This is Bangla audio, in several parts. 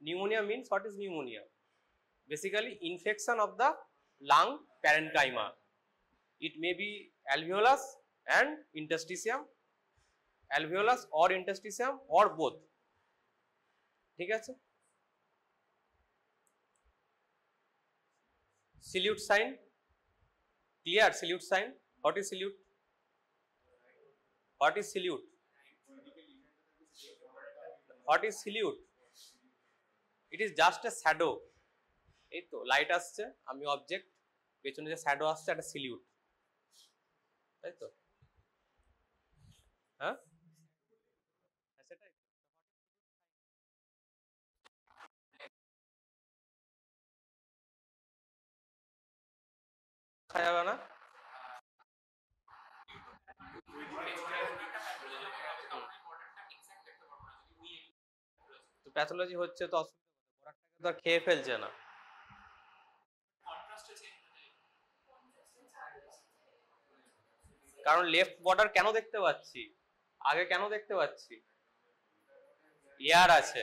Pneumonia means what is pneumonia? Basically infection of the lung parenchyma. It may be alveolus and interstitium, alveolus or interstitium or both. ঠিক আছে? Salute sign, clear? Salute sign. What is salute? What is salute? What is salute? It is just a shadow. এই তো লাইট আসছে, আমি অবজেক্ট, পেছনে যে শ্যাডো আসছে একটা সিলিউট, তাই তো? হ্যাঁ, সেটাই দেখা যাবে না। প্যাথোলজি হচ্ছে তো অসুবিধা, তো খেয়ে ফেলছে না। কারণ লেফট বর্ডার কেন দেখতে পাচ্ছি, আগে কেন দেখতে পাচ্ছি? এয়ার আছে,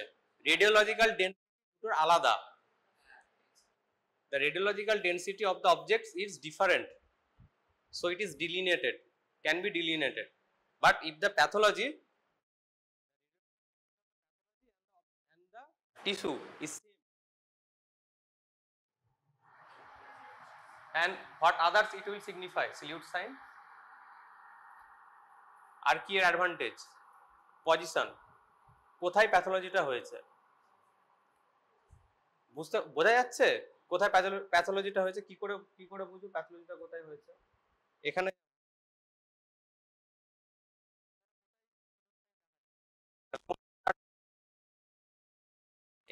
রেডিওলজিক্যাল ডেন্সিটি আলাদা। The radiological density of the objects is different, so it is delineated, can be delineated. But if the pathology and the tissue is same, and what others it will signify? Salute sign. আর কি এর অ্যাডভান্টেজ? পজিশন, কোথায় প্যাথোলজিটা হয়েছে বোঝা যাচ্ছে? কোথায় প্যাথোলজিটা হয়েছে, কি করে বুঝবো প্যাথোলজিটা কোথায় হয়েছে? এখানে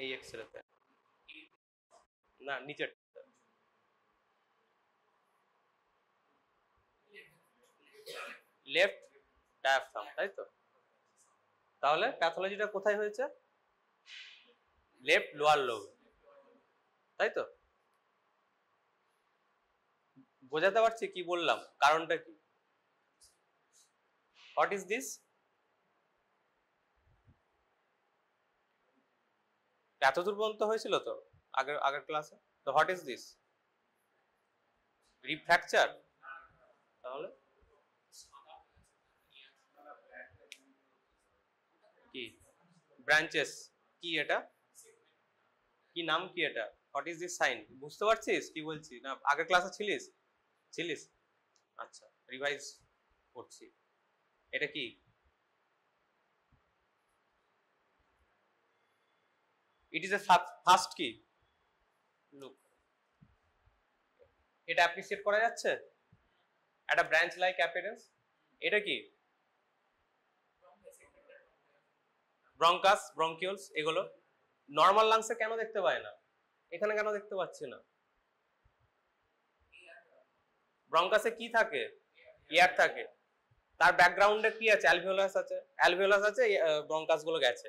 এই এক্সরেতে না, নিচের লেফট ডায়াফ্রাম, তাই তো? তাহলে প্যাথোলজিটা কোথায় হয়েছে? লেফট লোয়ার লোব, তাই তো? বোঝাতে পারছি কি বললাম, কারণটা কি? What is this? এতদূর পর্যন্ত হয়েছিল তো আগের ক্লাসে। তো what is this? Rib fracture. তাহলে কি? ব্রাঞ্চেস। কি এটা? কি নাম কি এটা? What is this sign? বুঝতে পারছিস কি বলছি না? আগের ক্লাসে ছিলিস? আচ্ছা, রিভাইজ করছি। এটা কি? It is a first key. Look, এটা অ্যাপ্রিসিয়েট করা যাচ্ছে, একটা ব্রাঞ্চ লাইক অ্যাপিয়ারেন্স। এটা কি? ব্রঙ্কাস, ব্রঙ্কিউলস, এগুলো নর্মাল লাংসে কেন দেখতে পায় না, এখানে কেন দেখতে পাচ্ছি না? ব্রঙ্কাসে কি থাকে? এয়ার থাকে। তার ব্যাকগ্রাউন্ডে কি আছে? অ্যালভিওলাস আছে, ব্রঙ্কাস গুলো গেছে।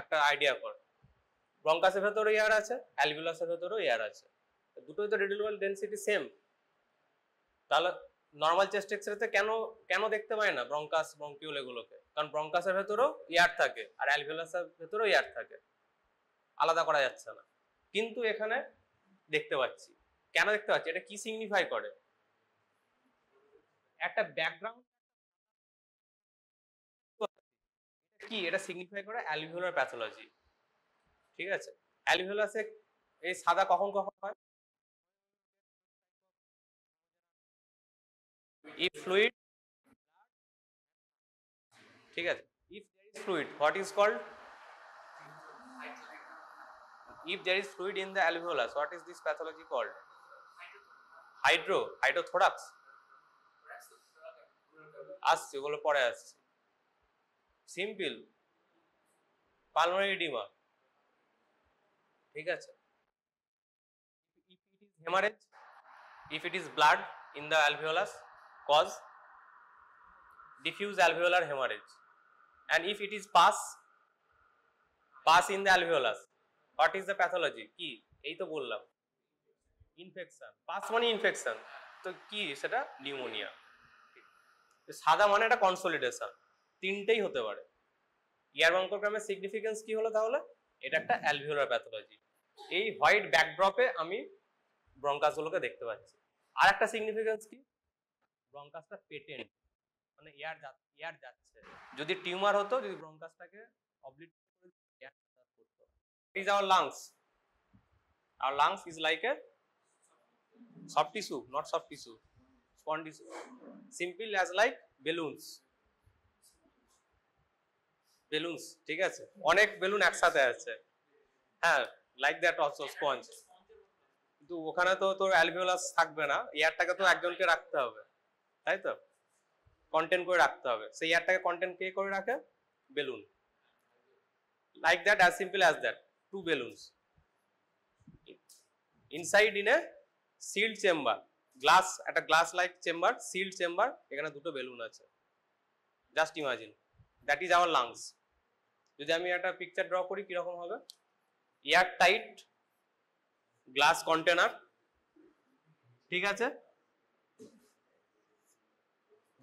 একটা আইডিয়া কর, ব্রঙ্কাসের ভেতরে এয়ার আছে, অ্যালভিওলাসের ভেতরেও এয়ার আছে, দুটোই তো রেডিওলার ডেনসিটি সেম। তাহলে নর্মাল চেস্ট এক্সরেতে কেন দেখতে পায় না ব্রঙ্কাস, ব্রঙ্কিউল এগুলোকে? কারণ ব্রঙ্কাসের ভেতরেও এয়ার থাকে আর অ্যালভিওলাসের ভেতরেও এয়ার থাকে, আলাদা করা যাচ্ছে না। কিন্তু এখানে দেখতে পাচ্ছি। কেন দেখতে পাচ্ছি? এটা কি সিগনিফাই করে? একটা ব্যাকগ্রাউন্ড কি এটা সিগনিফাই করে? Alveolar pathology. ঠিক আছে, অ্যালভিওলাসে এই সাদা কখন হয়? if fluid, ঠিক আছে, if there is fluid, what is called? If there is fluid in the alveolus, what is this pathology called? Hydrothorax। আসছে, ওগুলো পরে আসছে। সিম্পল পালমোনারি এডিমা, ঠিক আছে। If it is hemorrhage, if it is blood in the alveolus, cause diffuse alveolar hemorrhage. And if it is pus in the alveolus, what is the pathology? কি? এই তো বললাম, ইনফেকশন। পাস মানে ইনফেকশন, তো কি সেটা? নিউমোনিয়া। সাদা মানে একটা কনসোলিডেশন, তিনটেই হতে পারে। এয়ার ব্রঙ্কোগ্রামের সিগনিফিকেন্স কি হলো তাহলে? এটা একটা অ্যালভিওলার প্যাথোলজি। এই হোয়াইট ব্যাকড্রপে আমি ব্রঙ্কাসগুলোকে দেখতে পাচ্ছি। আর একটা সিগনিফিকেন্স কি, ব্রঙ্কাসটা পেটেন্ট, মানে এয়ার যাচ্ছে। যদি টিউমার হতো, যদি ব্রঙ্কাসটাকে অবলিট করে এয়ার করতো। Is our lungs. Our lungs is like a soft tissue, not soft tissue, sponge tissue. Simple as like balloons. Balloons, ঠিক আছে? অনেক বেলুন একসাথে আছে। হ্যাঁ, like that also sponge. কিন্তু ওখানে তো তোর অ্যালভিওলাস থাকবে না, এয়ারটাকে তো একজনকে রাখতে হবে, তাই তো? কন্টেন্ট করে রাখতে হবে। সেই এয়ারটাকে কন্টেন্ট কে করে রাখে? Balloon. Like that, as simple as that. Two balloons. Inside in a sealed chamber, glass, একটা glass like chamber, sealed chamber, এখানে দুটো বেলুন আছে। Just imagine, that is our lungs. যদি আমি একটা পিকচার ড্র করি কিরকম হবে, এয়ার টাইট গ্লাস কন্টেনার, ঠিক আছে,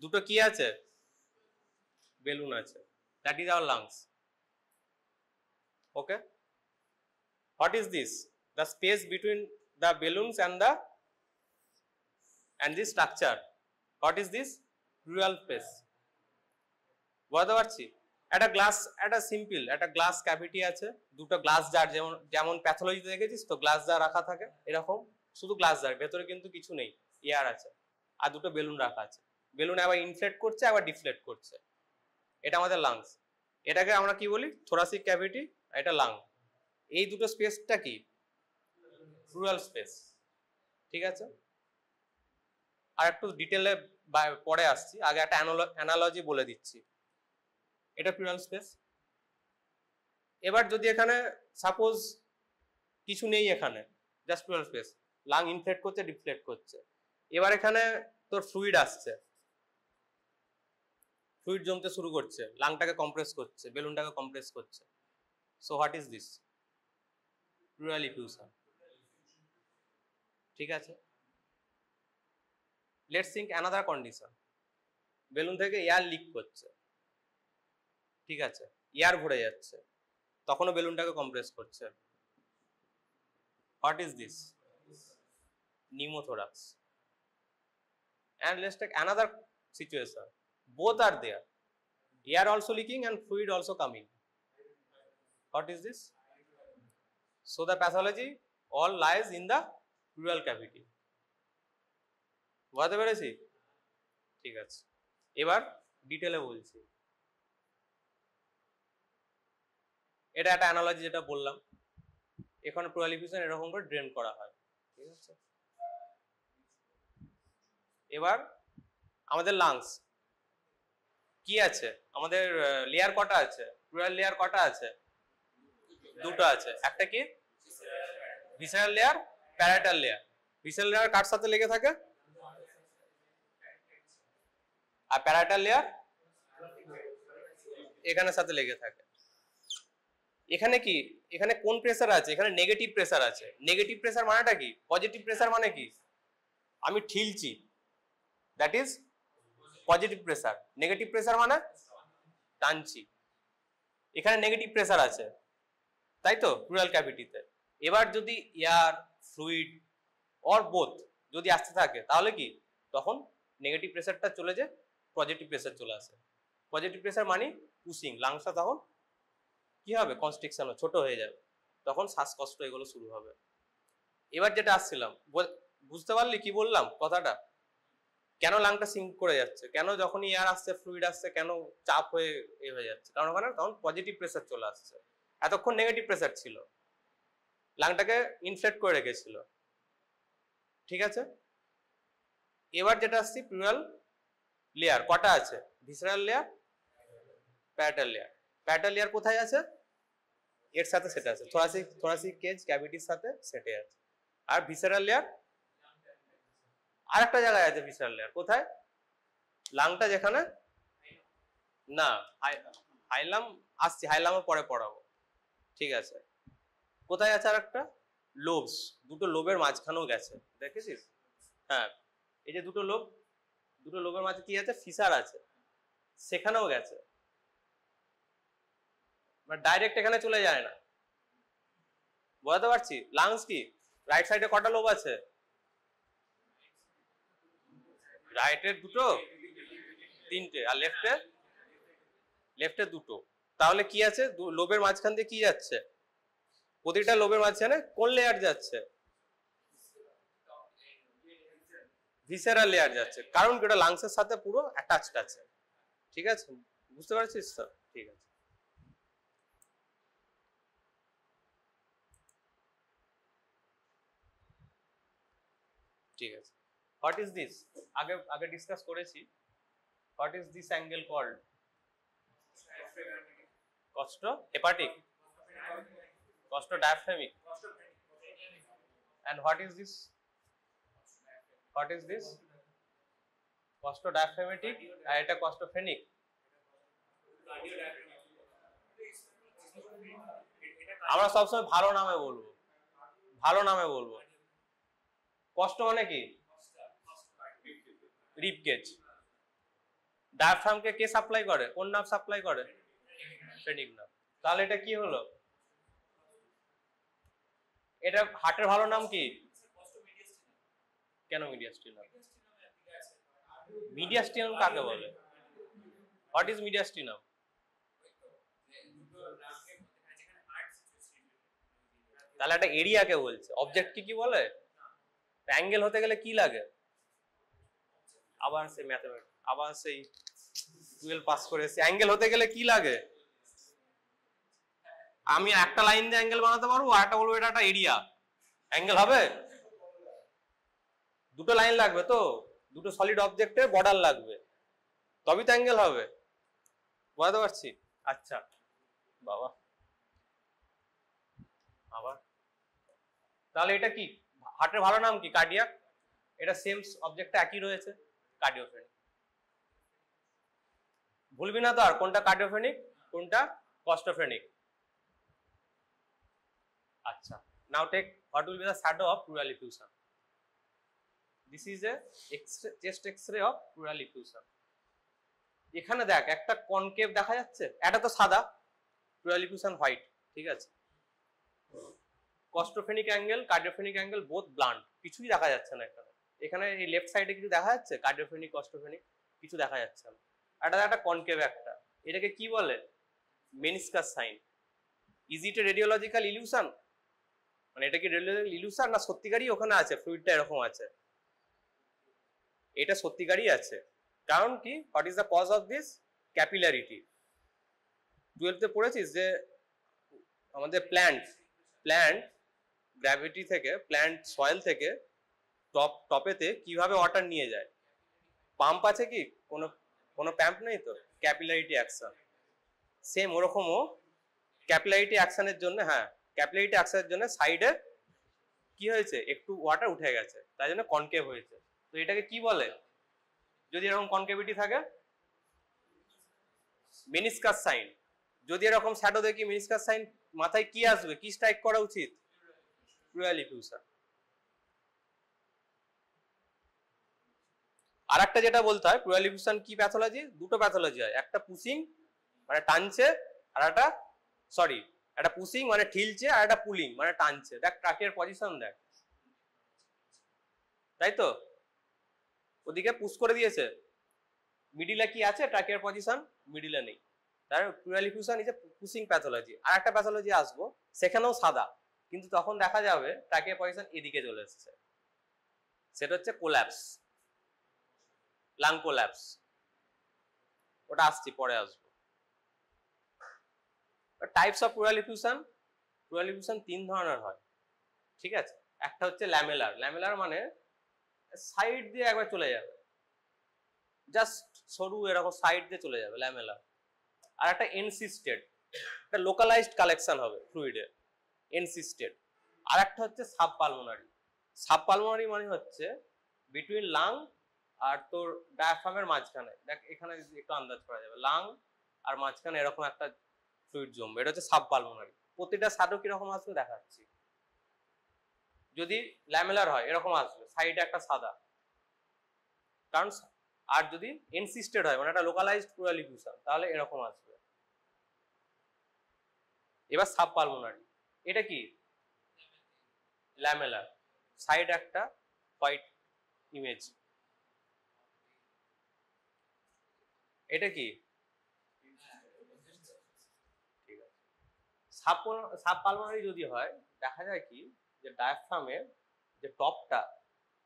দুটো কি আছে? বেলুন আছে, that is our lungs. Okay, what is this? The space between the balloons and the structure. What is this? Pleural space. বুঝতে পারছি? একটা গ্লাস, একটা সিম্পল একটা গ্লাস ক্যাভিটি আছে, দুটো গ্লাস জার, যেমন প্যাথোলজিতে দেখেছিস তো গ্লাস জার রাখা থাকে এরকম, শুধু গ্লাস জার, ভেতরে কিন্তু কিছু নেই, এয়ার আছে, আর দুটো বেলুন রাখা আছে। বেলুন আবার ইনফ্লেট করছে, আবার ডিফ্লেট করছে। এটা আমাদের লাংস। এটাকে আমরা কি বলি? থোরাসিক ক্যাভিটি, এটা লাং। এই দুটো স্পেসটা কি? প্লুরাল স্পেস, ঠিক আছে? আর একটু ডিটেলে পরে আসছি, আগে একটা অ্যানালজি বলে দিচ্ছি। এটা প্লুরাল স্পেস। এবার যদি এখানে সাপোজ কিছু নেই, এখানে জাস্ট প্লুরাল স্পেস, লাং ইনফ্লেট করছে, ডিফ্লেট করছে, এবার এখানে তোর ফ্লুইড আসছে, ফ্লুইড জমতে শুরু করছে, লাংটাকে কম্প্রেস করছে, বেলুনটাকে কম্প্রেস করছে। So what is this? Pleural effusion, ঠিক আছে? Let's think another condition, balloon থেকে এয়ার লিক করছে, ঠিক আছে, এয়ার ভরে যাচ্ছে, তখনও বেলুনটাকে কম্প্রেস করছে। What is this? Pneumothorax. And let's take another situation, both are there, air also leaking and fluid also coming. What is this? So the pathology all lies in the pleural cavity. বুঝতে পেরেছি? ঠিক আছে, এবার ডিটেলে বলছি। এটা একটা অ্যানালজি যেটা বললাম, এখানে প্লুরাল ইফিউশন এরকম করে ড্রেন করা হয়, ঠিক আছে? এবার আমাদের লাংস কি আছে? আমাদের লেয়ার কটা আছে? প্লুরাল লেয়ার কটা আছে? দুটো আছে। একটা কি? Visceral layer, parietal layer. Visceral layer কার সাথে লেগে থাকে? আর প্যারাইটাল লেয়ার এখানের সাথে লেগে থাকে। এখানে কি? এখানে কোন প্রেসার আছে? এখানে নেগেটিভ প্রেসার আছে। নেগেটিভ প্রেসার মানেটা কি? পজিটিভ প্রেসার মানে কি? আমি ঠেলছি, that is positive pressure. Negative pressure মানে টানছি। এখানে নেগেটিভ প্রেসার আছে, তাই তো, প্লুরাল ক্যাভিটিতে। এবার যদি এয়ার, ফ্লুইড অর বোথ যদি আসতে থাকে, তাহলে কি? তখন নেগেটিভ প্রেসারটা চলে যায়, পজিটিভ প্রেসার চলে আসে। পজিটিভ প্রেসার মানে পুশিং, লাংসটা তখন কি হবে? কনস্ট্রিকশন, ছোট হয়ে যাবে, তখন শ্বাসকষ্ট এগুলো শুরু হবে। এবার যেটা আসছিলাম, বুঝতে পারলি কি বললাম কথাটা? কেন লাংটা সিঙ্ক করে যাচ্ছে, কেন যখনই এয়ার আসছে, ফ্লুইড আসছে, কেন চাপ হয়ে হয়ে যাচ্ছে? কারণ ওখানে তখন পজিটিভ প্রেসার চলে আসছে, এতক্ষণ নেগেটিভ প্রেসার ছিল, লাংটাকে ইনফ্লেট করে রেখেছিল, ঠিক আছে? এবার যেটা আসছি, প্লুরাল লেয়ার কটা আছে? Visceral layer, parietal layer. Parietal layer কোথায় আছে? এর সাথে সেটা আছে, থোরাসিক কেজ ক্যাভিটির সাথে সেটে আছে। আর ভিসারাল লেয়ার আরেকটা জায়গায় আছে। ভিসারাল লেয়ার কোথায়? লাংটা যেখানে, না হাইলাম আসছি, হাইলামও পরে পড়াবো, ঠিক আছে? কোথায় আছে আরেকটা? লোবস, দুটো লোবের মাঝখানেও গেছে, দেখেছিস? হ্যাঁ, এই যে দুটো লোব, দুটো লোবের মাঝে কি আছে? ফিসার আছে, সেখানেও গেছে, ডাইরেক্ট এখানে চলে যায় না, বোঝাতে পারছি? লাংস কি রাইট সাইডে কটা লোব আছে? রাইটের দুটো, তিনটে, আর লেফটে দুটো। তাহলে কি আছে? লোবের মাঝখান দিয়ে কি যাচ্ছে? প্রতিটা লোবের মাঝখানে কোন লেয়ার যাচ্ছে? ভিসেরাল লেয়ার যাচ্ছে, কারণ কি ওটা লাংসের সাথে পুরো অ্যাটাচড আছে। ঠিক আছে, বুঝতে পারছিস তো? ঠিক আছে। ঠিক আছে, হোয়াট ইজ দিস? আগে ডিসকাস করেছি। What is this angle called? Costo hepatic, costo diaphragmatic. And what is this? What is this? Costo diaphragmatic, আর এটা কস্টো ফেনিক। আমরা সবসময় ভালো নামে বলবো, ভালো নামে বলবো। কষ্ট মানে কি? Rib cage. ডায়াফ্রামকে কে সাপ্লাই করে? কোন নার্ভ সাপ্লাই করে? Phrenic nerve. তাহলে এটা কি হলো? এটা হার্টের ভালো নাম কি? কেন মিডিয়াস্টিনাম? মিডিয়াস্টিনাম কাকে বলে? What is mediastinum? তাহলে একটা এরিয়াকে বলছে। অবজেক্টকে কি বলে? অ্যাঙ্গেল হতে গেলে কি লাগে? আবার সেই ম্যাথমেটিক্স, আবার সেই 12 পাস করে এসে অ্যাঙ্গেল হতে গেলে কি লাগে? আমি একটা লাইন দিয়ে অ্যাঙ্গেল বানাতে পারবো, আর একটা বলবো এটা একটা এরিয়া, অ্যাঙ্গেল হবে? দুটো লাইন লাগবে তো, দুটো সলিড অবজেক্টের বর্ডার লাগবে, তবেই তো অ্যাঙ্গেল হবে। বুঝতে পারছি? আচ্ছা বাবা, আবার তাহলে এটা কি? হার্টের ভালো নাম কি? কার্ডিয়াক। এটা সেম অবজেক্টটা একই রয়েছে, কার্ডিওফেনিক। ভুলবি না তো আর, কোনটা কার্ডিওফেনিক কোনটা কস্টোফেনিক। আচ্ছা, নাও take what will be the shadow of pleural effusion. This is a chest x-ray of pleural effusion. এখানে দেখ একটা কনকেভ দেখা যাচ্ছে, এটা তো সাদা, pleural effusion হোয়াইট। ঠিক আছে, কস্টোফেনিক অ্যাঙ্গেল, কার্ডিওফেনিক অ্যাঙ্গেল বোথ ব্লান্ট, কিছুই দেখা যাচ্ছে না এখানে। এখানে এই লেফট সাইডে কিছু দেখা যাচ্ছে, কার্ডিওফেনিক কস্টোফেনিক কিছু দেখা যাচ্ছে না। এটা একটা কনকেভ একটা, এটাকে কি বলে? Meniscus sign. Is it a radiological illusion? মানে এটা কি রেডিওলজিক্যাল ইলিউশন না সত্যিকারই ওখানে আছে ফ্লুইডটা এরকম আছে? এটা সত্যিকারই আছে। কারণ কি? What is the cause of this? Capillarity. 12তে পড়েছিস যে আমাদের প্ল্যান্ট গ্র্যাভিটি থেকে, প্ল্যান্ট সয়েল থেকে টপেতে কিভাবে ওয়াটার নিয়ে যায়? পাম্প আছে কি? কোনো পাম্প নেই তো, ক্যাপিলারিটি অ্যাকশন। সেম ওরকমও ক্যাপিলারিটি অ্যাকশনের জন্য, হ্যাঁ ক্যাপিলারিটি অ্যাকশনের জন্য সাইডে কি হয়েছে? একটু ওয়াটার উঠে গেছে, তাই জন্য কনকেভ হয়েছে। তো এটাকে কি বলে যদি এরকম কনকেভিটি থাকে? Meniscus sign. যদি এরকম শ্যাডো দেখি মেনিসকাস সাইন, মাথায় কি আসবে? কি স্ট্রাইক করা উচিত? Pleural effusion. আর একটা যেটা বলতে হয়, প্লুরাল ইফিউশন কি প্যাথোলজি? দুটো প্যাথোলজি হয়, একটা পুশিং মানে টানছে, আর একটা পুশিং মানে ঠিলছে, আর একটা পুলিং মানে টানছে। দেখ ট্রাকের পজিশন দেখ, তাই তো? ওদিকে পুশ করে দিয়েছে, মিডিলে কি আছে? ট্রাকের পজিশন মিডিলে নেই। তার pleural effusion is a pushing pathology. আর একটা প্যাথোলজি আসবো, সেখানেও সাদা, কিন্তু তখন দেখা যাবে ট্রাকের পজিশন এদিকে চলে এসেছে, সেটা হচ্ছে কোল্যাপস, লাং কোল্যাপস। ওটা আসছি, পরে আসবো। Types of pleural effusion. Pleural effusion 3 ধরনের হয়, ঠিক আছে? একটা হচ্ছে ল্যামেলার। ল্যামেলার মানে সাইড দিয়ে একবার চলে যাবে, জাস্ট সরু এরকম সাইড দিয়ে চলে যাবে, ল্যামেলার। আর একটা এনসিস্টেড, একটা লোকালাইজড কালেকশন হবে ফ্লুইডে, এনসিস্টেড। আর একটা হচ্ছে সাবপালমোনারি। সাবপালমোনারি মানে হচ্ছে বিটুইন লাং আর তোর ডায়াফ্রামের মাঝখানে, দেখ এখানে একটু আন্দাজ করা যাবে, লাং আর মাঝখানে এরকম একটা ফ্লুইড জমবে, এটা হচ্ছে সাবপালমোনারি। প্রতিটা শ্যাডো কিরকম আসবে দেখাচ্ছি। যদি ল্যামেলার হয় এরকম আসবে, সাইডে একটা সাদা, কারণ। আর যদি এনসিস্টেড হয় মানে একটা লোকালাইজড প্লুরাল ইফিউশন, তাহলে এরকম আসবে। এবার সাবপালমোনারি, এটা কি? ল্যামেলার, সাইড একটা হোয়াইট ইমেজ। এটা কি? ঠিক আছে। সাব পালমোনারি যদি হয়, দেখা যায় কি যে ডায়াফ্রামের যে টপটা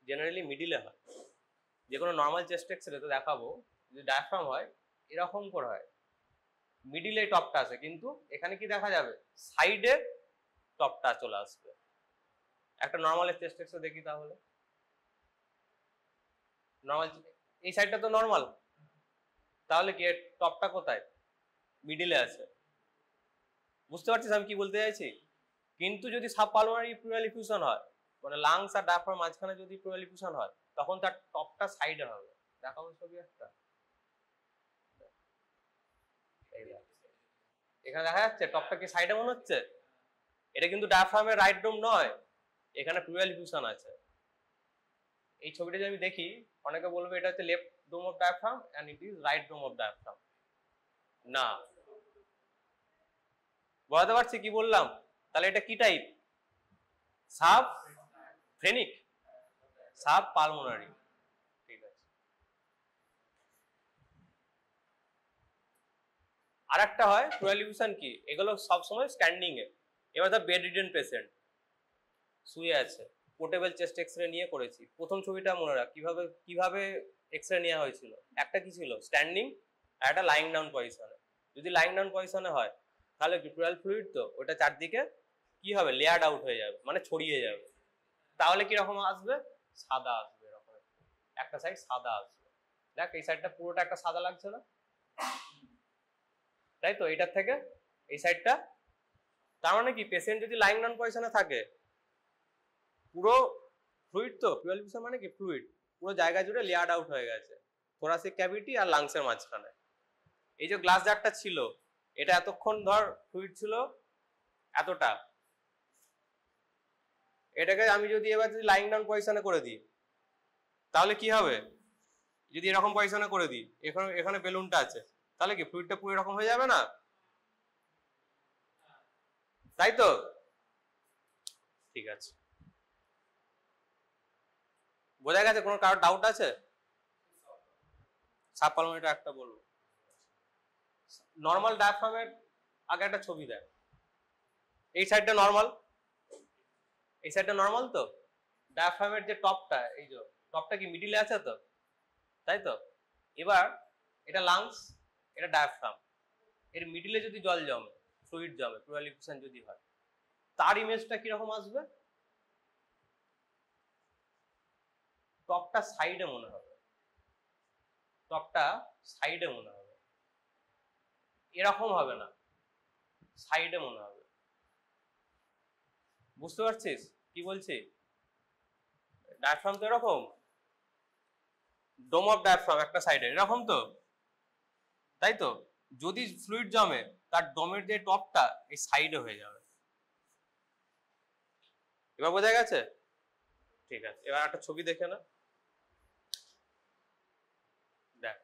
জেনারেলি মিডিলে হয়। যে কোনো নর্মাল চেস্ট এক্সরে তো দেখাবো, যদি ডায়াফ্রাম হয় এরকম করে হয়, মিডিলে টপটা আছে, কিন্তু এখানে কি দেখা যাবে সাইডে টপটা চলে আসবে। একটা নর্মাল চেস্ট এক্সরে দেখি তাহলে। নর্মাল এই সাইডটা তো নর্মাল, তাহলে কি টপটা কোথায়? মিডিলে আছে। বুঝতে পারছিস আমি কি বলতে চাইছি? কিন্তু যদি সাবপালমোনারি প্লুরাল এফিউশন হয়, মানে লাংস আর ডায়াফ্রাম মাঝখানে যদি প্লুরাল এফিউশন হয়, তখন তার টপটা সাইডে হবে। দেখাবো ছবি একটা, এখানে দেখা যাচ্ছে টপটা কি সাইডে মনে হচ্ছে? এটা কিন্তু ডায়াফ্রামের রাইট ডোম নয়, এখানে প্লুরাল এফিউশন আছে। এই ছবিটা যদি আমি দেখি, অনেকে বলবে এটা হচ্ছে left dome of diaphragm and it is right dome of diaphragm. না, বুঝতে পারছি কি বললাম? তাহলে এটা কি type? Sub phrenic, sub pulmonary. ঠিক আছে। আর একটা হয় প্লুরাল এফিউশন কি, এগুলো সবসময় স্ট্যান্ডিং এ। এবার ধর বেড রিডেন পেশেন্ট শুয়ে আছে, পোর্টেবল চেস্ট এক্সরে নিয়ে করেছি। প্রথম ছবিটা মনে রাখ কিভাবে কিভাবে এক্সরে নেওয়া হয়েছিল। একটা কি ছিল স্ট্যান্ডিং, আর একটা লাইং ডাউন পজিশনে। যদি লাইং ডাউন পজিশনে হয় তাহলে প্লুরাল ফ্লুইড তো ওটা চারদিকে কি হবে, লেয়ার্ড আউট হয়ে যাবে, মানে ছড়িয়ে যাবে। তাহলে কি রকম আসবে? সাদা আসবে, এরকম একটা সাইড সাদা আসবে। দেখ এই সাইডটা পুরোটা একটা সাদা লাগছে না, তাই তো? এটার থেকে এই সাইডটা, তার মানে কি পেশেন্ট যদি লাইং ডাউন পজিশনে থাকে, পুরো ফ্লুইড তো প্লুরাল এফিউশন মানে কি ফ্লুইড পুরো জায়গা জুড়ে লেয়ার্ড আউট হয়ে গেছে থোরাসিক ক্যাভিটি আর লাংসের মাঝখানে। এই যে গ্লাস জারটা ছিল, এটা এতক্ষণ ধর ফ্লুইড ছিল এতটা, এটাকে আমি যদি এবার যদি লাইং ডাউন পজিশনে করে দিই, তাহলে কি হবে? যদি এরকম পজিশনে করে দিই, এখানে এখানে বেলুনটা আছে, তাহলে কি ফ্লুইডটা পুরো এরকম হয়ে যাবে না? তাই তো? ঠিক আছে, বোঝা গেছে? কোনো কারোর ডাউট আছে? সাবপালমোনারিটা একটা বলবো। নর্মাল ডায়াফ্রামের আগে একটা ছবি দেয়, এই সাইডটা নর্মাল, এই সাইডটা নর্মাল তো। ডায়াফ্রামের যে টপটা, এই যে টপটা কি মিডিলে আছে তো, তাই তো? এবার এটা লাংস, এটা ডায়াফ্রাম, এর মিডিলে যদি জল জমে, ফ্লুইড জমে, প্লুরাল এফিউশন যদি হয়, তার ইমেজটা কিরকম আসবে? টপটা সাইডে মনে হবে, টপটা সাইডে মনে হবে, এরকম হবে না, সাইডে মনে হবে। বুঝতে পারছিস কি বলছি? ডায়াফ্রাম তো এরকম, ডোম অফ ডায়াফ্রাম একটা সাইডে এরকম তো, তাই তো? যদি ফ্লুইড জমে, তার ডোমের যে টপটা এই সাইডে হয়ে যাবে। এবার বোঝা গেছে? ঠিক আছে, এবার একটা ছবি দেখে না। দেখ,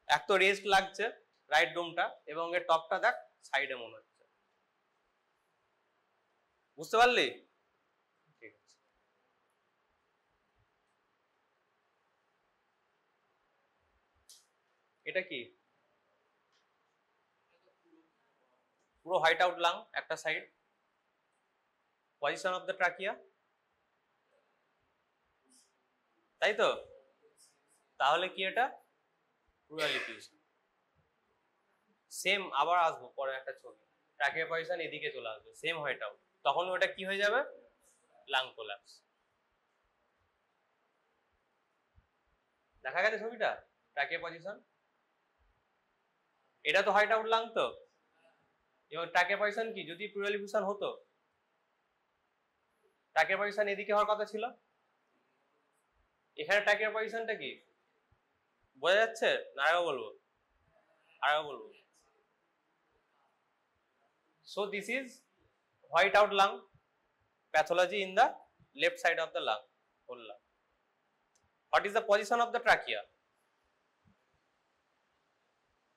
এক তো রেস্ট লাগছে রাইট ডোমটা, এবং এর টপটা দেখ সাইডে মনে হচ্ছে। বুঝতে পারলি? ঠিক আছে। এটা কি? পুরো হোয়াইট আউট লাং একটা side, position of the trachea, তাই তো? তাহলে কি এটা প্লুরাল এফিউশন। সেম আবার আসবো পরে একটা ছবি, ট্রাকিয়া পজিশন এদিকে চলে আসবে, সেম হোয়াইট আউট, তখন ওটা কি হয়ে যাবে? Lung collapse. দেখা গেছে ছবিটা? ট্রাকিয়া পজিশন, এটা তো হোয়াইট আউট লাং তো। এবার ট্রাকিয়া পজিশন কি, যদি প্লুরাল এফিউশন হতো, ট্রাকিয়া পজিশন এদিকে হওয়ার কথা ছিল, এখানে ট্রাকিয়া পজিশনটা কি বোঝা যাচ্ছে না? আরেও বলবো, আরেও বলবো। So this is white out lung, pathology in the left side of the lung, whole lung. What is the position of the trachea?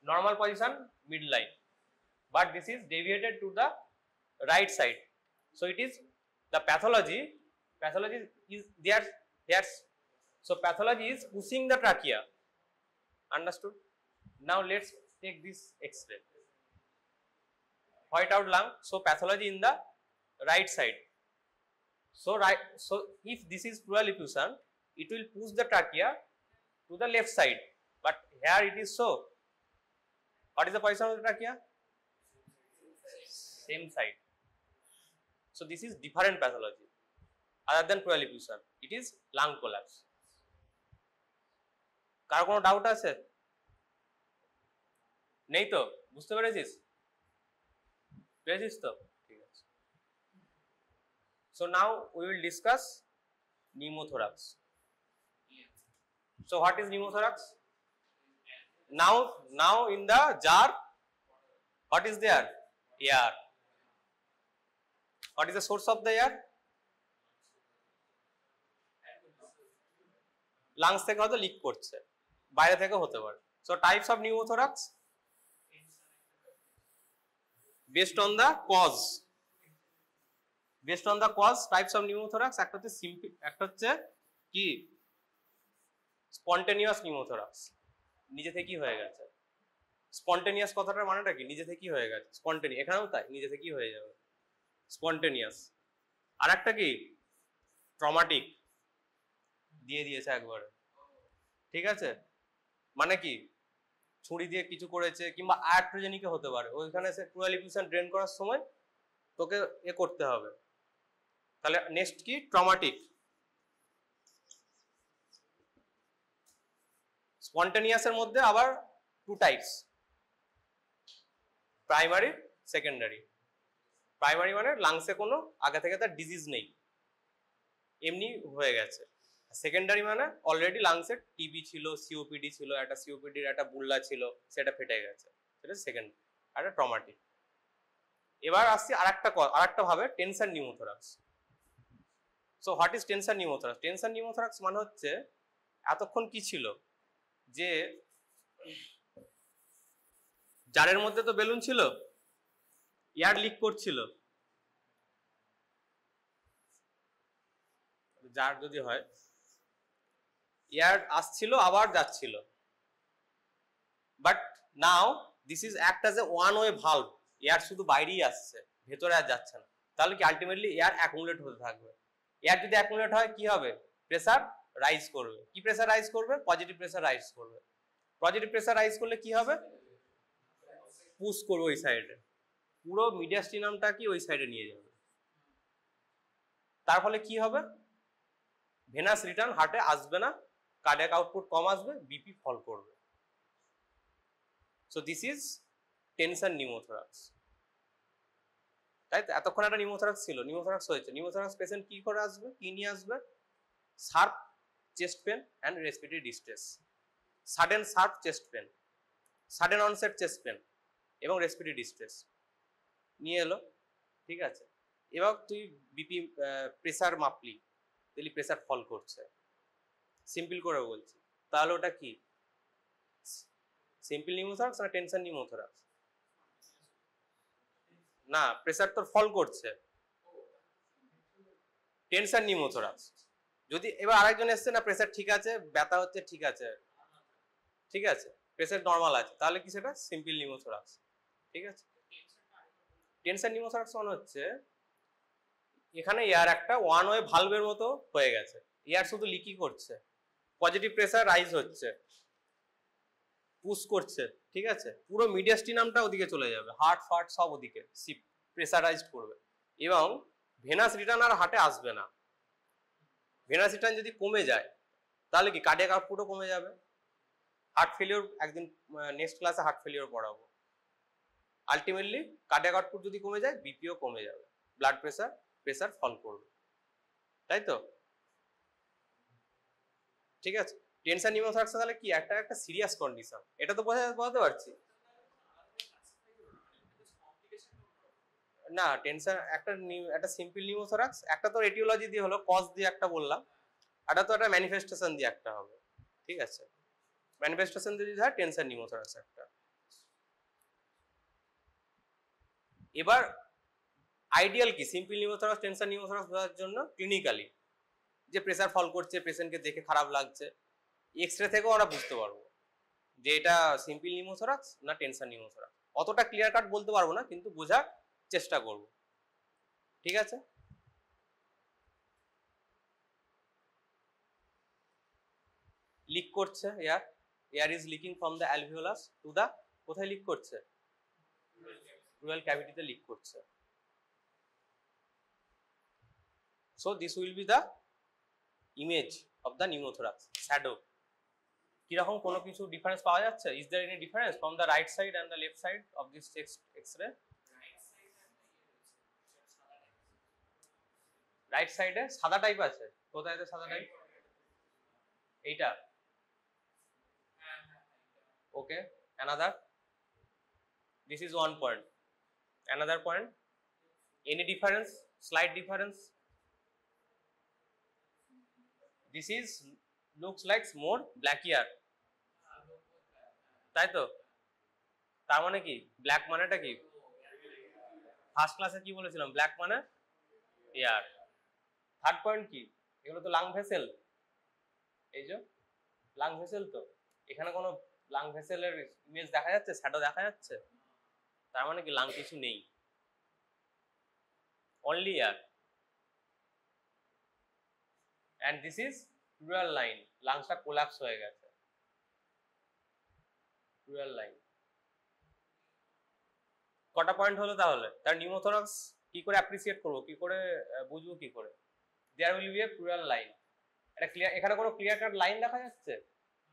Normal position, midline, but this is deviated to the right side, so it is The pathology is there. So pathology is pushing the trachea. Understood? Now let's take this X-ray. White out lung. So pathology in the right side. So if this is pleural effusion, it will push the trachea to the left side. But here it is so. What is the position of the trachea? Same side. So this is different pathology other than pleural effusion. It is lung collapse. কার কোনো ডাউট আছে? নেই তো? বুঝতে পেরেছিস? পেরেছিস তো? ঠিক আছে। So now we will discuss pneumothorax. So what is pneumothorax? Now in the jar, what is there? Air. What is the source of the air? Lungs থেকে হয়তো লিক করছে, বাইরে থেকে হতে পারে। So types of pneumothorax based on the cause. Based on the cause, types of pneumothorax একটা হচ্ছে simple, একটা হচ্ছে কি spontaneous pneumothorax, নিজে থেকেই হয়ে গেছে। spontaneous কথাটার মানেটা কি? নিজে থেকেই হয়ে গেছে। spontaneous এখানেও তাই, নিজে থেকেই হয়ে যাবে spontaneous। আর একটা কি ট্রমাটিক, দিয়ে দিয়েছে একবারে। ঠিক আছে, মানে কি ছুরি দিয়ে কিছু করেছে, কিংবা আয়াট্রোজেনিকে হতে পারে। ওইখানে সে প্লুরাল এফিউশন ড্রেন করার সময় তোকে এ করতে হবে। তাহলে নেক্সট কি ট্রমাটিক। স্পন্টেনিয়াসের মধ্যে আবার two types, primary, secondary. Primary মানে লাংসে কোনো আগে থেকে তার ডিজিজ নেই, এমনি হয়ে গেছে। সেকেন্ডারি মানে অলরেডি লাংসে টিবি ছিল, সিওপিডি ছিল, একটা সিওপিডির একটা বুল্লা ছিল, সেটা ফেটে গেছে, সেটা সেকেন্ড, একটা ট্রমাটিক। এবার আসছি আরেকটা ভাবে tension pneumothorax. So what is tension pneumothorax? Tension pneumothorax মানে হচ্ছে এতক্ষণ কি ছিল, যে জারের মধ্যে তো বেলুন ছিল, এয়ার লিক করছিল। জার যদি হয়, এয়ার আসছিল আবার যাচ্ছিল, but now this is act as a one way valve. Air শুধু বাইরেই আসছে, ভেতরে আর যাচ্ছে না। তাহলে কি আলটিমেটলি এয়ার অ্যাকুমুলেট হতে থাকবে। এয়ার যদি অ্যাকুমুলেট হয় কি হবে? প্রেসার রাইজ করবে। কি প্রেসার রাইজ করবে? পজিটিভ প্রেসার রাইজ করবে। পজিটিভ প্রেসার রাইজ করলে কি হবে? পুশ করবে ওই সাইডে, পুরো মিডিয়াস্টিনামটা কি ওই সাইডে নিয়ে যাবে। তার ফলে কি হবে? ভেনাস রিটার্ন হার্টে আসবে না, কার্ডিয়াক আউটপুট কম আসবে, বিপি ফল করবে। So this is tension pneumothorax. তাই তো এতক্ষণ একটা নিউমোথোরাক্স ছিল, নিউমোথোরাক্স হয়েছে। নিউমোথোরাক্স পেশেন্ট কি করে আসবে, কি নিয়ে আসবে? Sharp chest pain and respiratory distress. Sudden sharp chest pain, sudden onset chest pain এবং রেসপিরেটরি ডিস্ট্রেস নিয়ে এলো। ঠিক আছে, এবার তুই বিপি প্রেসার মাপলি, তাহলে প্রেসার ফল করছে, সিম্পল করে বলছি, তাহলে ওটা কি সিম্পল নিউমোথোরাক্স না টেনশন নিউমোথোরাক্স? না, প্রেসার তোর ফল করছে, টেনশন নিউমোথোরাক্স। যদি এবার আরেকজন এসছে না, প্রেসার ঠিক আছে, ব্যথা হচ্ছে ঠিক আছে, ঠিক আছে, প্রেসার নর্মাল আছে, তাহলে কি সেটা সিম্পল নিউমোথোরাক্স। ঠিক আছে, টেনশন নিউমোথোরাক্স মানে হচ্ছে এখানে এয়ার একটা ওয়ান ওয়ে ভালভের মতো হয়ে গেছে, এয়ার শুধু লিকি করছে, পজিটিভ প্রেসার রাইজ হচ্ছে, পুশ করছে। ঠিক আছে, পুরো মিডিয়াস্টিনামটা ওদিকে চলে যাবে, হার্ট ফার্ট সব ওদিকে প্রেসারাইজড করবে, এবং ভেনাস রিটার্ন আর হার্টে আসবে না। ভেনাস রিটার্ন যদি কমে যায় তাহলে কি কার্ডিয়াক আউটপুটও কমে যাবে। হার্ট ফেলিওর, একদিন নেক্সট ক্লাসে হার্ট ফেলিওর পড়াবো। আলটিমেটলি কার্ডিয়াক আউটপুট যদি কমে যায়, বিপিও কমে যাবে, ব্লাড প্রেসার ফল করবে। তাই তো? ঠিক আছে, টেনশন নিউমোথোরাক্স তাহলে কি একটা সিরিয়াস কন্ডিশন, এটা তো বোঝাতে পারছি না। টেনশন একটা সিম্পল নিউমোথোরাক্স, একটা তো এটিওলজি দিয়ে হলো, কজ দিয়ে একটা বললাম, এটা তো একটা ম্যানিফেস্টেশন দিয়ে একটা হবে। ঠিক আছে, ম্যানিফেস্টেশন দিয়ে যদি হয় টেনশন নিউমোথোরাক্স একটা। এবার আইডিয়াল কি সিম্পল নিউমোথরাক্স টেনশন নিউমোথরাক্স বোঝার জন্য ক্লিনিক্যালি যে প্রেসার ফল করছে, পেশেন্টকে দেখে খারাপ লাগছে, এক্সরে থেকেও আমরা বুঝতে পারবো যে এটা সিম্পল নিউমোথরাক্স না টেনশন নিউমোথরাক্স। অতটা ক্লিয়ার কাট বলতে পারবো না, কিন্তু বোঝার চেষ্টা করব। ঠিক আছে, লিক করছে air, air is leaking from the alveolus to the, কোথায় লিক করছে? প্লুরাল ক্যাভিটিতে লিক করছে। So this will be the image of the pneumothorax. Shadow কিরকম, কোনো কিছু ডিফারেন্স পাওয়া যাচ্ছে? Is there any difference from the right side and the left side of this X-ray? Right সাইডে সাদা টাইপ আছে, কোথায় আছে সাদা টাইপ? এইটা, okay. Another, this is one point. Another point, any difference, slight difference? This is looks like more blackier, তাই তো? তার মানে কি ব্ল্যাক মানেটা কি? ফার্স্ট ক্লাসে কি বলেছিলাম, ব্ল্যাক মানে এয়ার। থার্ড পয়েন্ট কি, এগুলো তো লাং ভেসেল, এই যে লাং ভেসেল, তো এখানে কোনো লাং ভেসেলের ইমেজ দেখা যাচ্ছে, শ্যাডো দেখা যাচ্ছে, তার মানে কি লাং কিছু নেই, only air. And this is pleural line, লাংসটা কোলাপস হয়ে গেছে, প্লুরাল লাইন। কটা পয়েন্ট হলো তাহলে? তার নিউমোথরাক্স কি করে অ্যাপ্রিসিয়েট করবো, কি করে বুঝবো, কি করে? There will be a pleural line. এটা ক্লিয়ার, এখানে কোনো ক্লিয়ার কাট লাইন দেখা যাচ্ছে?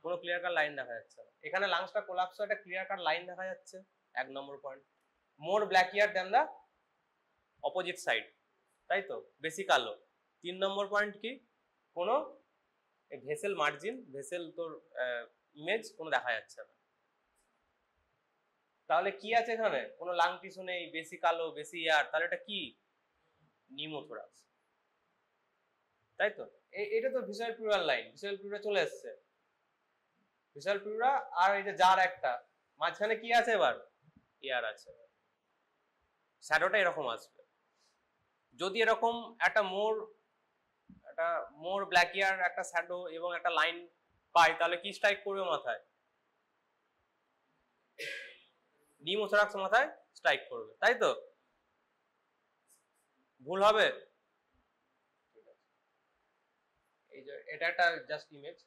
কোনো ক্লিয়ার কাট লাইন দেখা যাচ্ছে না। এখানে লাংসটা কোলাপস হয়ে একটা ক্লিয়ার কাট লাইন দেখা যাচ্ছে, 1 নম্বর point. More blackier than the opposite side, তাই তো, বেশি কালো। 3 নম্বর পয়েন্ট কি, কোনো ভেসেল মার্জিন, ভেসেল তোর ইমেজ কোনো দেখা যাচ্ছে না। তাহলে কি আছে এখানে? কোনো লাং টিস্যু নেই, বেশি কালো, বেশি এয়ার, তাহলে এটা কি? নিউমোথরাক্স, তাই তো। এটা তো visual plural line, visual pleura চলে এসছে, ভিজুয়াল প্লুরা। আর এই যে যার একটা মাঝখানে কি আছে, এবার এয়ার আছে, শ্যাডোটা এরকম আসবে। যদি এরকম একটা মোর ব্ল্যাকিয়ার একটা শ্যাডো এবং একটা লাইন পাই, তাহলে কি স্ট্রাইক করবে মাথায়? নিউমোথরাক্স মাথায় স্ট্রাইক করবে, তাই তো। ভুল হবে? এই যে এটা একটা জাস্ট ইমেজ,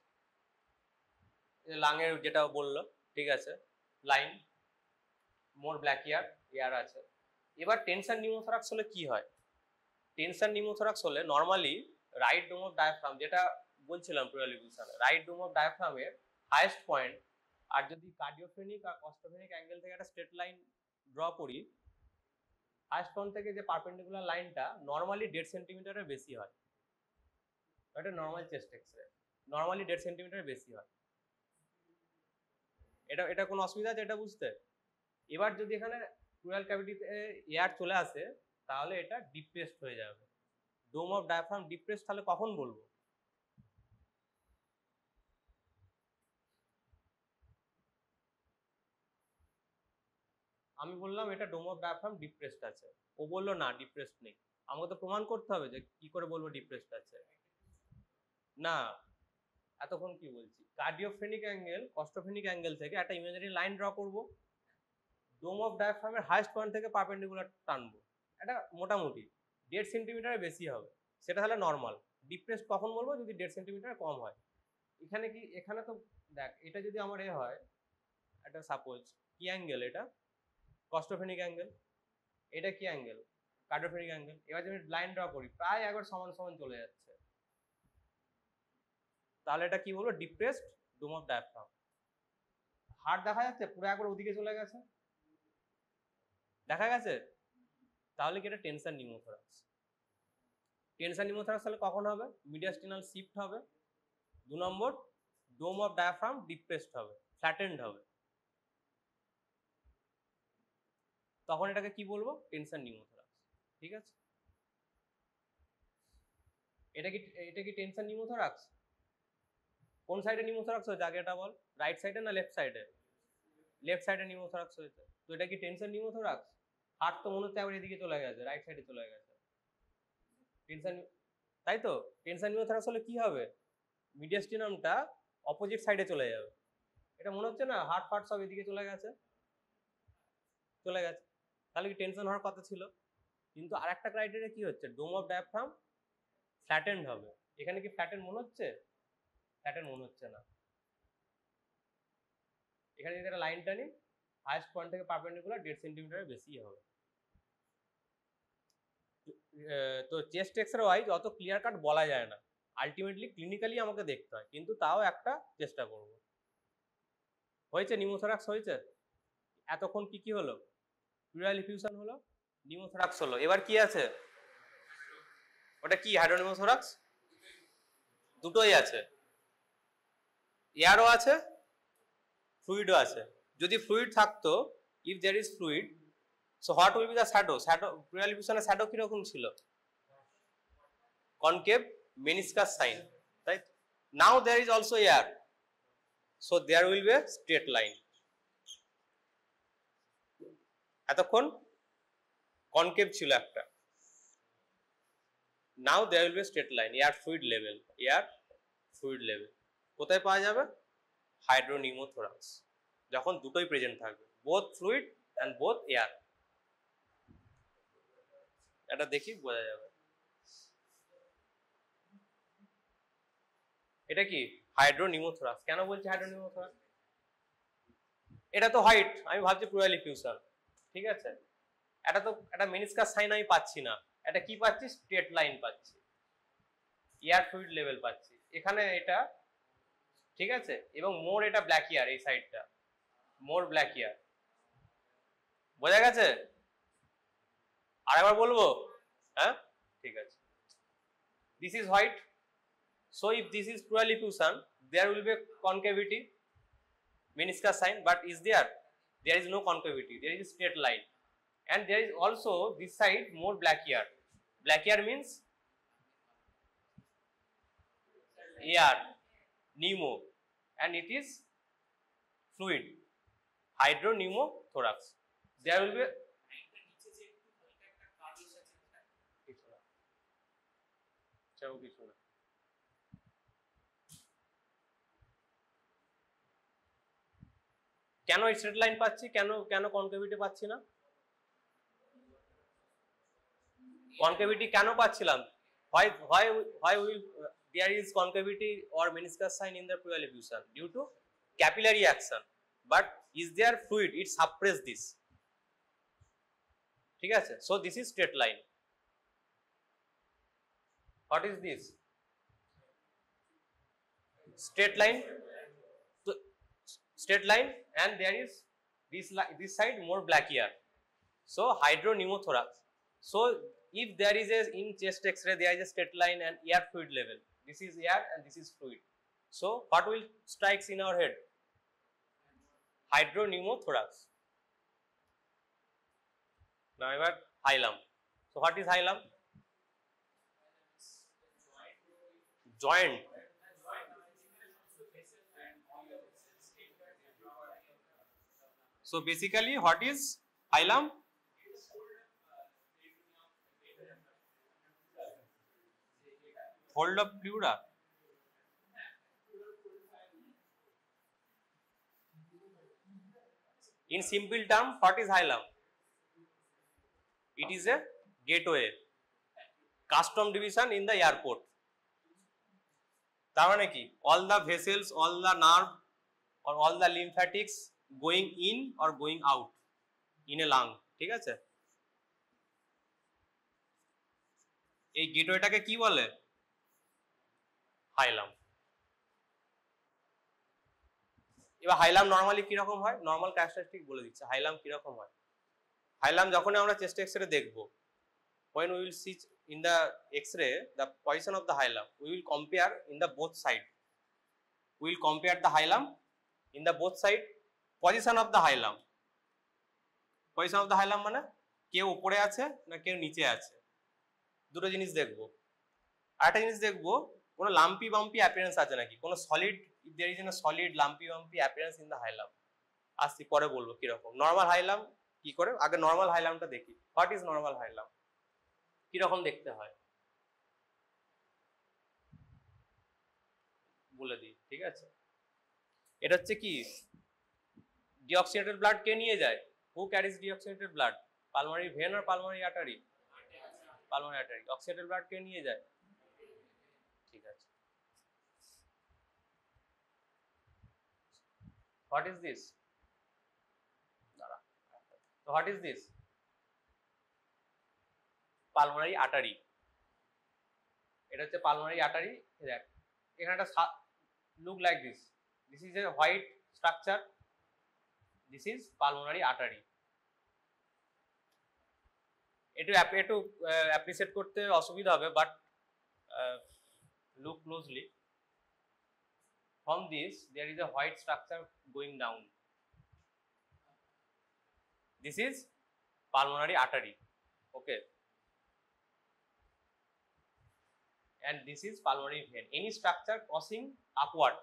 লাংয়ের যেটা বললো, ঠিক আছে, লাইন, মোর ব্ল্যাকিয়ার, এয়ার আছে। এবার টেনশন নিউমোথরাক্স হলে কি হয়? টেনশন নিউমোথরাক্স হলে normally right dome of diaphragm, যেটা বলছিলাম প্লুরাল ইভলিউশনে, রাইট ডোম অফ ডায়াফ্রামের হাইয়েস্ট পয়েন্ট, আর যদি কার্ডিওফ্রেনিক আর কস্টোফ্রেনিক অ্যাঙ্গেল থেকে একটা স্ট্রেট লাইন ড্র করি, হাইয়েস্ট পয়েন্ট থেকে যে পারপেন্ডিকুলার লাইনটা নর্মালি 1.5 সেন্টিমিটারের বেশি হয়। এটা নর্মাল চেস্ট এক্সরে, নর্মালি 1.5 সেন্টিমিটারের বেশি হয়। এটা কোনো অসুবিধা আছে এটা বুঝতে? এবার যদি এখানে প্লুরাল ক্যাভিটিতে এয়ার চলে আসে, তাহলে এটা ডিপ্রেসড হয়ে যাবে। ডোম অফ ডায়াফ্রাম ডিপ্রেসড, তাহলে কখন বলবো? আমি বললাম এটা ডোম অফ ডায়াফ্রাম ডিপ্রেসড আছে, ও বললো না ডিপ্রেসড নেই। আমাকে তো প্রমাণ করতে হবে যে কি করে বলবো ডিপ্রেসড আছে। না, এতক্ষণ কি বলছি, কার্ডিওফ্রেনিক অ্যাঙ্গেল, কস্টোফ্রেনিক অ্যাঙ্গেল থেকে একটা ইমাজিনারি লাইন ড্র করব, ডোম অফ ডায়াফ্রামের হাইয়েস্ট পয়েন্ট থেকে পারপেন্ডিকুলার টানবো, এটা মোটামুটি 1.5 সেন্টিমিটারের বেশি হবে, সেটা তাহলে নর্মাল। ডিপ্রেসড কখন বলবো? যদি 1.5 সেন্টিমিটার কম হয়। এখানে কি, এখানে তো দেখ, এটা যদি আমার এ হয়, এটা সাপোজ কি অ্যাঙ্গেল, এটা কস্টোফ্রেনিক অ্যাঙ্গেল, এটা কি অ্যাঙ্গেল? কার্ডিওফ্রেনিক অ্যাঙ্গেল। এবার যদি লাইন ড্র করি, প্রায় একবার সমান সমান চলে যাচ্ছে, তাহলে এটা কি বলবো? Depressed dome of diaphragm. Heart দেখা যাচ্ছে পুরো একবার ওদিকে চলে গেছে, দেখা গেছে, তাহলে কি এটা টেনশন নিউমোথরাক্স। টেনশন নিউমোথরাক্স তাহলে কখন হবে? মিডিয়াস্টিনাল শিফট হবে। 2 নম্বর, ডোম অফ ডায়াফ্রাম ডিপ্রেসড হবে, ফ্ল্যাটেন্ড হবে, তখন এটাকে কি বলবো? টেনশন নিউমোথরাক্স। ঠিক আছে, এটা কি টেনশন নিউমোথরাক্স? কোন সাইডে নিউমোথরাক্স হয়েছে আগে এটা বল, রাইট সাইডে না লেফট সাইডে? লেফট সাইডে নিউমোথরাক্স হয়েছে, তো এটা কি টেনশন নিউমোথরাক্স? হার্ট তো মনে হচ্ছে আবার এদিকে চলে গেছে, রাইট সাইডে চলে গেছে। টেনশন, তাই তো টেনশন নিউমোথরাক্স হলে কি হবে, মিডিয়াস্টিনামটা অপোজিট সাইডে চলে যাবে। এটা মনে হচ্ছে না হার্ট ফার্ট সব এদিকে চলে গেছে, চলে গেছে, তাহলে কি টেনশন হওয়ার কথা ছিল। কিন্তু আরেকটা ক্রাইটেরিয়া কি হচ্ছে, ডোম অফ ডায়াফ্রাম ফ্ল্যাটেন্ড হবে। এখানে কি ফ্ল্যাটেন্ড মনে হচ্ছে, ফ্ল্যাটেন্ড মনে হচ্ছে না। এখানে যদি একটা লাইন টানি, হাইয়েস্ট পয়েন্ট থেকে পারপেন্ডিকুলার 1.5 সেন্টিমিটারের বেশি হবে। তো চেস্ট এক্সরে ওয়াইজ অত ক্লিয়ার কাট বলা যায় না, আলটিমেটলি ক্লিনিক্যালি আমাকে দেখতে হয়, কিন্তু তাও একটা চেষ্টা করব। হয়েছে নিউমোথরাক্স হয়েছে, এতক্ষণ কি কি হলো, প্লুরাল এফিউশন হলো, নিউমোথরাক্স হলো, এবার কি আছে, ওটা কি হাইড্রোনিউমোথরাক্স, দুটোই আছে, এয়ারও আছে ফ্লুইডও আছে। যদি ফ্লুইড থাকতো, if there is fluid, so what will be the shadow, shadow pleural এফিউশনের শ্যাডো কিরকম ছিল, কনকেভ মেনিসকাস সাইন, তাই। Now there is also air, so there will be a straight line. এতক্ষণ কনকেভ ছিল একটা, now there will be straight line, air fluid level, air fluid level কোথায় পাওয়া যাবে, হাইড্রোনিউমোথরাক্স, যখন দুটোই প্রেজেন্ট থাকবে, both fluid and both air. এটা দেখি বোঝা যাবে। এটা কি হাইড্রোনিউমোথরাক্স, কেন বলছি হাইড্রোনিউমোথরাক্স, এটা তো হাইট, আমি ভাবছি প্লুরাল এফিউশন, ঠিক আছে। এটা তো একটা মেনিসকাস সাইন আমি পাচ্ছি না, এটা কি পাচ্ছি, স্ট্রেট লাইন পাচ্ছি, এয়ার ফ্লুইড লেভেল পাচ্ছি এখানে, এটা ঠিক আছে। এবং মোর এটা ব্ল্যাক ইয়ার, এই সাইডটা মোর ব্ল্যাক ইয়ার, বোঝা গেছে, আরেকবার বলবো, হ্যাঁ ঠিক আছে। This is white, so if this is pleural effusion, there will be concavity, meniscus sign, but is there is no concavity, there is a straight line, and there is also this side more black hair. Black hair means air, pneumo, and it is fluid, hydropneumothorax. There will be কেন স্ট্রেট লাইন পাচ্ছি, কেন কেন কনকেভিটি পাচ্ছি না, কনকেভিটি কেন পাচ্ছিলাম, why will there is concavity or meniscus sign in the pleural effusion, due to capillary action, but is there fluid, it suppress this, ঠিক আছে। so this is straight line, what is this, straight line, so straight line, and there is this side more black hair, so hydropneumothorax. So if there is a in chest x-ray there is a straight line and air fluid level, this is air and this is fluid, so what will strikes in our head, hydropneumothorax. Now ever hilum, so what is hilum, joint, so basically what is hilum, fold of pleura, in simple term what is hilum, it is a gateway, custom division in the airport, তার মানে কি, all the vessels, all the nerve or all the lymphatics going in or going out in a lung, ঠিক আছে। এই গেটওয়েটাকে কি বলে, হাইলাম। এবার হাইলাম নরমালি কি রকম হয়, নরমাল ক্যারেক্টারিস্টিক বলে দিচ্ছে, হাইলাম কি রকম হয়। হাইলাম যখন আমরা চেস্ট এক্সরে দেখব, when we will see in the x-ray the position of the hilum, we will compare in the both side, we will compare the hilum in the both side, position of the hilum, position of the hilum মানে কেউ উপরে আছে না কেউ নিচে আছে, দুটো জিনিস দেখবো। আরেকটা জিনিস দেখবো, কোনো লাম্পি বাম্পি অ্যাপিয়ারেন্স আছে নাকি, কোনো solid, if there is a solid lumpy bumpy appearance in the hilum, আসছি পরে বলবো কিরকম। নর্মাল হাইলাম কি করে, আগে নর্মাল হাইলামটা দেখি। হোয়াট ইজ নর্মাল হাইলাম, কিরকম দেখতে হয় বলে দিই, ঠিক আছে। এটা হচ্ছে কি, ডিঅক্সিনেটেড ব্লাড কে নিয়ে যায়? Who carries deoxygenated blood? Pulmonary vein আর pulmonary artery? Pulmonary artery. Oxygenated blood কে নিয়ে যায়? ঠিক আছে। What is this? So what is this? Pulmonary artery. এটা হচ্ছে পালমারি আর্টারি। দেখ এখানে একটা look like this, this is a white structure, this is pulmonary artery. একটু অ্যাপ্রিসিয়েট করতে অসুবিধা হবে, but look closely. From this there is a white structure going down. This is pulmonary artery, okay, and this is pulmonary vein. Any structure crossing upward,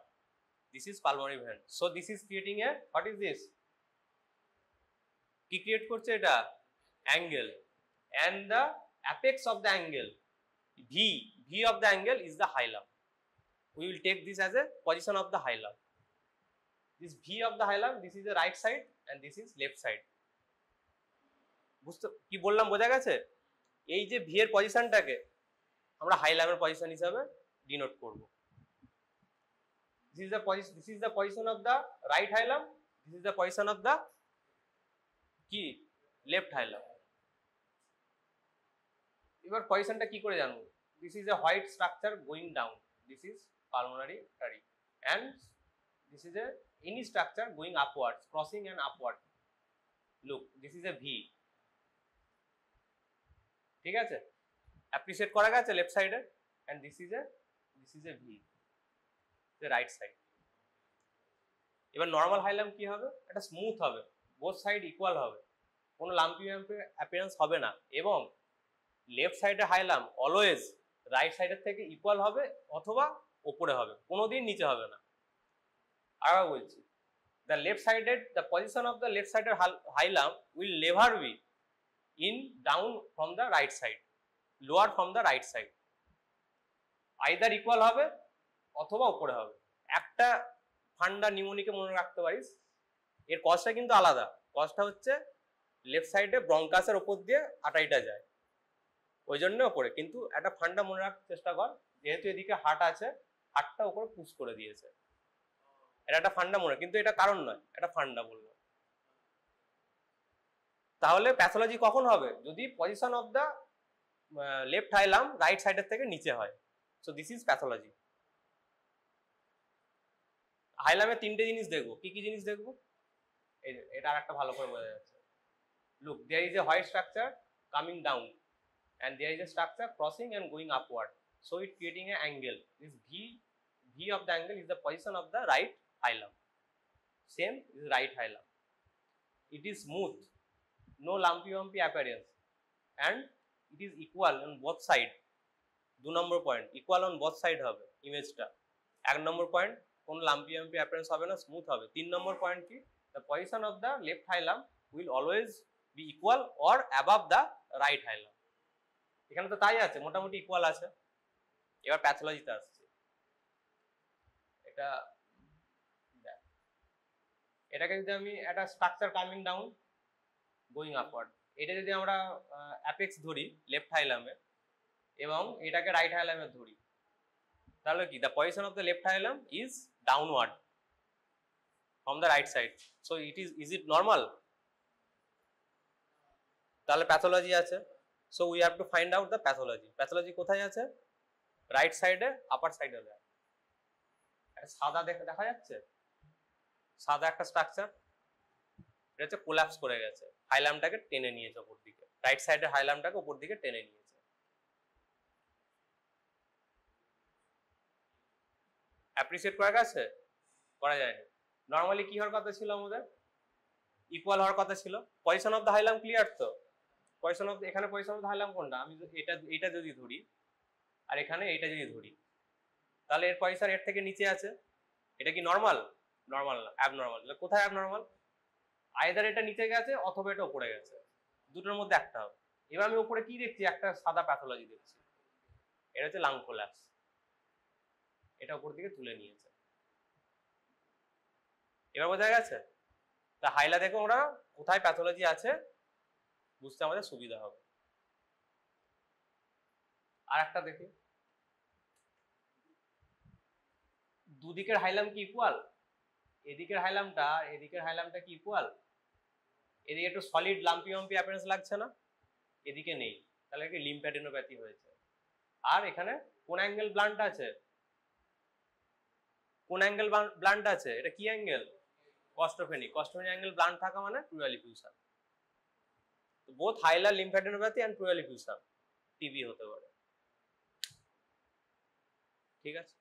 this is pulmonary vein. So this is creating a, what is this? কি ক্রিয়েট করছে এটা? Angle, and the apex of the angle, V of the angle is the hilum. We will take this as a position of the hilum. This V of the hilum, this is the right side and this is left side. বুঝতে কি বললাম, বোঝা গেছে? এই যে ভি এর পজিশনটাকে আমরা হাইলামের পজিশন হিসাবে ডিনোট করব। This is the position of the right hilum, this is the position of the কি left hilum. এবার পজিশনটা কি করে জানবো? This is a white structure going down, this is pulmonary artery, and this is a any structure going upwards, crossing and upward. Look, this is a V. ঠিক আছে, অ্যাপ্রিসিয়েট করা গেছে লেফট সাইডে, and this is a V, the right side. এবার নর্মাল হাইলাম কি হবে? এটা স্মুথ হবে, বোথ সাইড ইকুয়াল হবে, কোনো লাম্পি অ্যাপিয়ারেন্স হবে না, এবং লেফট সাইডের হাইলাম অলওয়েজ রাইট সাইডের থেকে ইকুয়াল হবে অথবা ওপরে হবে, কোনোদিন নিচে হবে না। আবার বলছি, the position of the left sided hilum will never be in down from the right side, lower from the right side, either equal হবে অথবা উপরে হবে। একটা ফান্ডা নিউমোনিকে মনে রাখতে পারিস, এর কজটা কিন্তু আলাদা। কজটা হচ্ছে লেফট সাইডে ব্রঙ্কাসের উপর দিয়ে আটাইটা যায়, ওই জন্য উপরে। কিন্তু একটা ফান্ডা মনে রাখতে চেষ্টা কর, যেহেতু এদিকে হার্ট আছে, হার্টটা উপরে পুশ করে দিয়েছে, এটা একটা ফান্ডা মনে, কিন্তু এটা কারণ নয়, এটা ফান্ডা বলবো। তাহলে প্যাথোলজি কখন হবে? যদি position of the left hilum right সাইডের থেকে নিচে হয়। So this is pathology. হাইলামে তিনটে জিনিস দেখবো, কি কি জিনিস দেখবো? এটা আর একটা ভালো করে বোঝা যাচ্ছে। Look, there is a white structure coming down, and there is a structure crossing and going upward, so it creating an angle. This V of the angle is the position of the right hilum. Same is right hilum. It is smooth, no lumpy appearance, and it is equal on both side. 2 number point, equal on both side হবে ইমেজটা। 1 number point, কোন lumpy appearance হবে না, স্মুথ হবে। 3 number point কি, the position of the left hilum will always be equal or above the right hilum. এখানে তো তাই আছে, মোটামুটি ইকুয়াল আছে। এবার প্যাথোলজিতে আসছে। এটাকে যদি আমি একটা structure coming down going upward, এটা যদি আমরা অ্যাপেক্স ধরি লেফট হাইলামে এবং এটাকে রাইট হাইলামে ধরি, তাহলে কি, the position of the left haulm is downward from the right side. So is it normal? তাহলে প্যাথোলজি আছে। So we have to find out the pathology. Pathology কোথায় আছে? রাইট সাইডে, আপার সাইডে। সাদা দেখা যাচ্ছে, সাদা একটা স্ট্রাকচার, এটা হচ্ছে কোলাপস করে গেছে, হাইলামটাকে টেনে নিয়েছে উপর দিকে, রাইট সাইডের হাইলামটাকে উপর দিকে টেনে নিয়েছে। অ্যাপ্রিসিয়েট করা গেছে? করা যায়নি। নর্মালি কি হওয়ার কথা ছিল আমাদের? ইকুয়াল হওয়ার কথা ছিল। Position of the haulm clear তো? পজিশন অফ, এখানে পজিশন অফ দ্য হাইলাম কোনটা? আমি এটা যদি ধরি আর এখানে এইটা যদি ধরি, তাহলে এর পজিশন এর থেকে নিচে আছে। এটা কি নর্মাল? নর্মাল না, অ্যাবনর্মাল। কোথায় অ্যাবনর্মাল? আইদার এটা নিচে গেছে অথবা এটা উপরে গেছে, দুটোর মধ্যে একটা হবে। এবার আমি উপরে কি দেখছি, একটা সাদা প্যাথোলজি দেখছি, এটা হচ্ছে লাং কোল্যাপস, এটা উপর দিকে তুলে নিয়েছে। এবার বোঝা গেছে? তা হাইলা দেখে ওরা কোথায় প্যাথোলজি আছে বুঝতে আমাদের সুবিধা হবে। আর একটা দেখি, দুদিকের হাইলাম কি ইকুয়াল? এদিকের হাইলামটা কি ইকুয়াল? এদিকে একটু সলিড লাম্পি মাম্পি অ্যাপিয়ারেন্স লাগছে না, এদিকে নেই, তাহলে কি লিম্ফ্যাডিনোপ্যাথি হয়েছে। আর এখানে কোন অ্যাঙ্গেল ব্লান্ট আছে? কোন অ্যাঙ্গেল ব্লান্ট আছে? এটা কি angle? Costophrenic. Costophrenic angle blunt থাকা মানে প্লুরাল ইফিউশন। তো both hilar lymphadenopathy and pleural effusion TB হতে পারে। ঠিক আছে।